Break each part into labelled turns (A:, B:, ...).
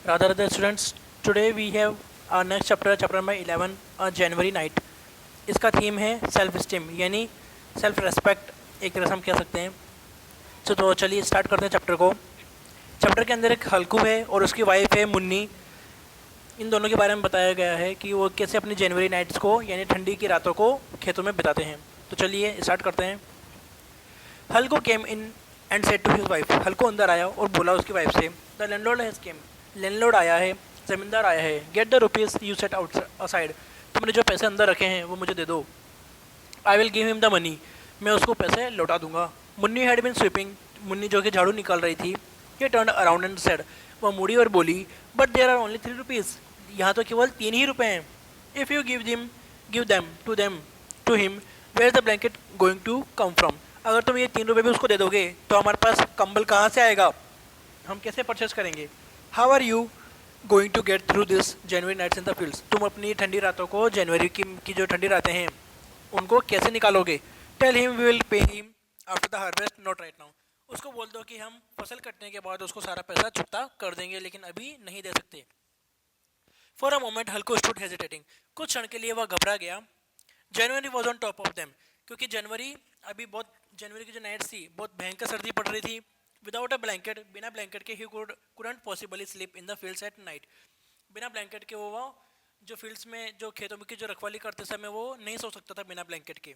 A: Rather the students, today we have our next chapter, chapter number 11, January night. इसका theme है self esteem यानी self respect, एक तरह से हम कह सकते हैं। तो चलिए स्टार्ट करते हैं चैप्टर को। चैप्टर के अंदर एक हल्कू है और उसकी वाइफ है मुन्नी। इन दोनों के बारे में बताया गया है कि वो कैसे अपनी जनवरी नाइट्स को यानी ठंडी की रातों को खेतों में बिताते हैं। तो चलिए स्टार्ट करते हैं। Halku came in and said to his wife. Halku अंदर आया और बोला उसकी वाइफ से, the landlord has came. Landlord आया है, ज़मींदार आया है। Get the rupees you set out aside. तुमने जो पैसे अंदर रखे हैं वो मुझे दे दो। I will give him the money. मैं उसको पैसे लौटा दूंगा। Munni had been sweeping. Munni जो कि झाड़ू निकाल रही थी, ये टर्न अराउंड एंड सेड। वह मुड़ी और बोली, but there are only 3 rupees. यहाँ तो केवल 3 ही रुपए हैं। If you give them to him, where the blanket going to come from. अगर तुम ये 3 रुपये भी उसको दे दोगे तो हमारे पास कंबल कहाँ से आएगा, हम कैसे परचेस करेंगे। How are you going to get through this January nights in the fields. तुम अपनी ठंडी रातों को, जनवरी की जो ठंडी रातें हैं उनको कैसे निकालोगे। Tell him we will pay him after the harvest, not right now. उसको बोल दो कि हम फसल कटने के बाद उसको सारा पैसा चुकता कर देंगे, लेकिन अभी नहीं दे सकते। For a moment Halku stood hesitating. कुछ क्षण के लिए वह घबरा गया। January was on top of them. क्योंकि जनवरी की जो नाइट्स थी बहुत भयंकर सर्दी पड़ रही थी। विदाउट अ ब्लैंकेट, बिना ब्लैंकेट के he couldn't possibly sleep in the fields at night. बिना ब्लैंकेट के वो जो फील्ड्स में जो खेतों में की जो रखवाली करते समय वो नहीं सो सकता था बिना ब्लैंकेट के।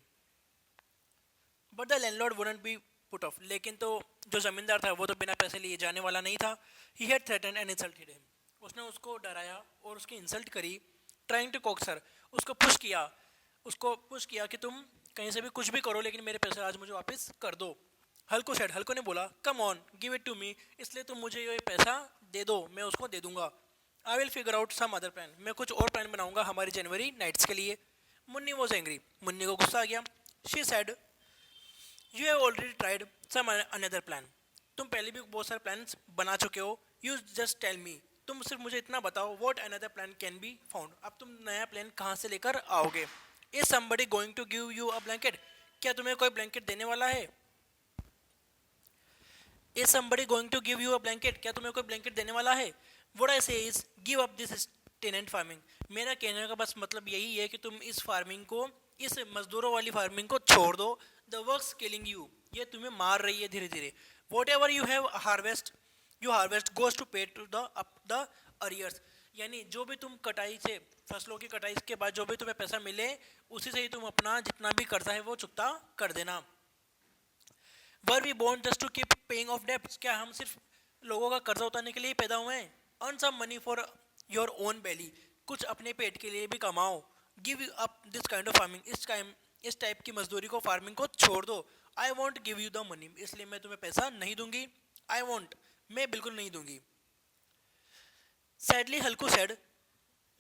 A: But the landlord wouldn't be put off. लेकिन तो जो जमींदार था वो तो बिना पैसे लिए जाने वाला नहीं था। He had threatened and insulted him. उसने उसको डराया और उसकी इंसल्ट करी। Trying to coax her. उसको पुश किया कि तुम कहीं से भी कुछ भी करो, लेकिन मेरे पैसे आज मुझे वापस कर दो। हल्को ने बोला, come on give it to me. इसलिए तुम मुझे ये पैसा दे दो, मैं उसको दे दूंगा। I will figure out some other plan. मैं कुछ और प्लान बनाऊंगा हमारी जनवरी नाइट्स के लिए। Munni was angry. मुन्नी को गुस्सा आ गया। She said, you have already tried some another plan. तुम पहले भी बहुत सारे प्लान्स बना चुके हो। You just tell me. तुम सिर्फ मुझे इतना बताओ, what another plan can be found. अब तुम नया प्लान कहाँ से लेकर आओगे। Is somebody going to give you a blanket. क्या तुम्हें कोई ब्लैंकेट देने वाला है। Is somebody going to give you a blanket. क्या तुम्हें कोई ब्लैंकेट देने वाला है। What I say is give up this tenant farming. मेरा कहने का बस मतलब यही है कि तुम इस फार्मिंग को, इस मजदूरों वाली फार्मिंग को छोड़ दो। The work's killing you. ये तुम्हें मार रही है धीरे धीरे। Whatever you harvest goes to pay to the arrears. यानी जो भी तुम कटाई से, फसलों की कटाई के बाद जो भी तुम्हें पैसा मिले, उसी से ही तुम अपना जितना भी कर्जा है वो चुकता कर देना। Were we born just to keep paying off debts. क्या हम सिर्फ लोगों का कर्जा उतारने के लिए ही पैदा हुए हैं। Earn some money for your own belly. कुछ अपने पेट के लिए भी कमाओ। Give up this kind of farming. इस टाइप की मजदूरी को, फार्मिंग को छोड़ दो। I won't give you the money. इसलिए मैं तुम्हें पैसा नहीं दूंगी। आई वॉन्ट, मैं बिल्कुल नहीं दूंगी। Sadly Halku said.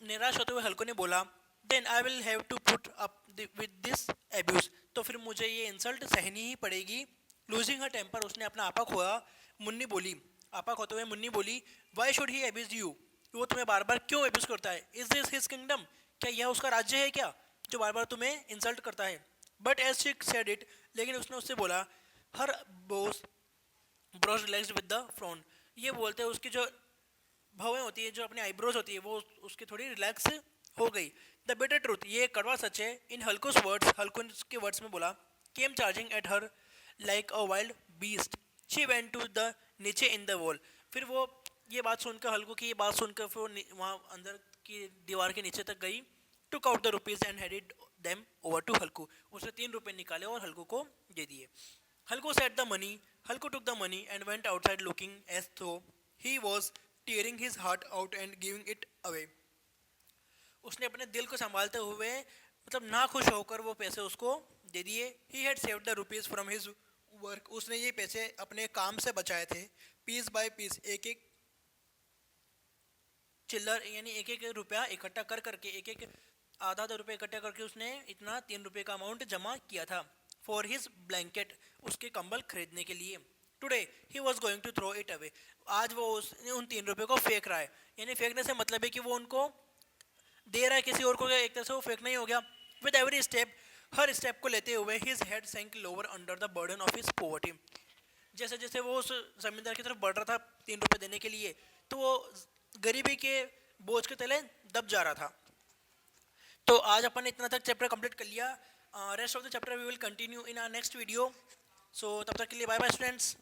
A: निराश होते हुए हल्कू ने बोला, then I will have to put up with this abuse. तो फिर मुझे ये इंसल्ट सहनी ही पड़ेगी। Losing her temper. उसने अपना आपा खोया। मुन्नी बोली, आपा खोते हुए मुन्नी बोली, why should he abuse you. वो तुम्हें बार बार क्यों एब्यूज करता है। Is this his kingdom. क्या यह उसका राज्य है क्या, जो बार बार तुम्हें इंसल्ट करता है। But as she said it, लेकिन उसने उससे बोला, her boss bros relax with the frown. ये बोलते हैं उसकी जो भवें होती है, जो अपनी आईब्रोज होती है, वो उसकी थोड़ी रिलैक्स हो गई। The better truth. ये कड़वा सच है। इन हल्कोस वर्ड्स, हल्को के वर्ड्स में बोला, came charging at her like a wild beast. She went to the नीचे इन द वॉल। फिर वो ये बात सुनकर, हल्को की ये बात सुनकर फिर वो वहाँ अंदर की दीवार के नीचे तक गई। Took out the rupees and handed them over to Halku. उसने 3 रुपए निकाले और हल्को को दे दिए। हल्को set the money. Halku took the money and went outside looking as though he was tearing his heart out and giving it away। उसने अपने दिल को संभालते हुए, मतलब ना खुश होकर वो पैसे उसको दे दिए। He had saved the rupees from his work। उसने ये पैसे अपने काम से बचाए थे। पीस बाय पीस, एक एक चिल्लर यानी एक एक रुपया इकट्ठा कर करके, एक एक आधा आधा रुपया इकट्ठा करके उसने इतना 3 रुपये का अमाउंट जमा किया था। फॉर हिज ब्लैंकेट, उसके कंबल खरीदने के लिए। Today he was going to throw it away. आज वो उन 3 रुपये को फेंक रहा है। यानी फेंकने से मतलब है कि वो उनको दे रहा है किसी और को, एक तरह से वो फेंकना ही हो गया। विद एवरी स्टेप, हर स्टेप को लेते हुए his head sank lower under the burden of his poverty. जैसे जैसे वो उस जमींदार की तरफ बढ़ रहा था 3 रुपये देने के लिए, तो वो गरीबी के बोझ के तले दब जा रहा था। तो आज अपन ने इतना तक चैप्टर कंप्लीट कर लिया। Rest of the chapter we will continue in our next video. So तब तक के लिए बाय बाय स्टूडेंट्स।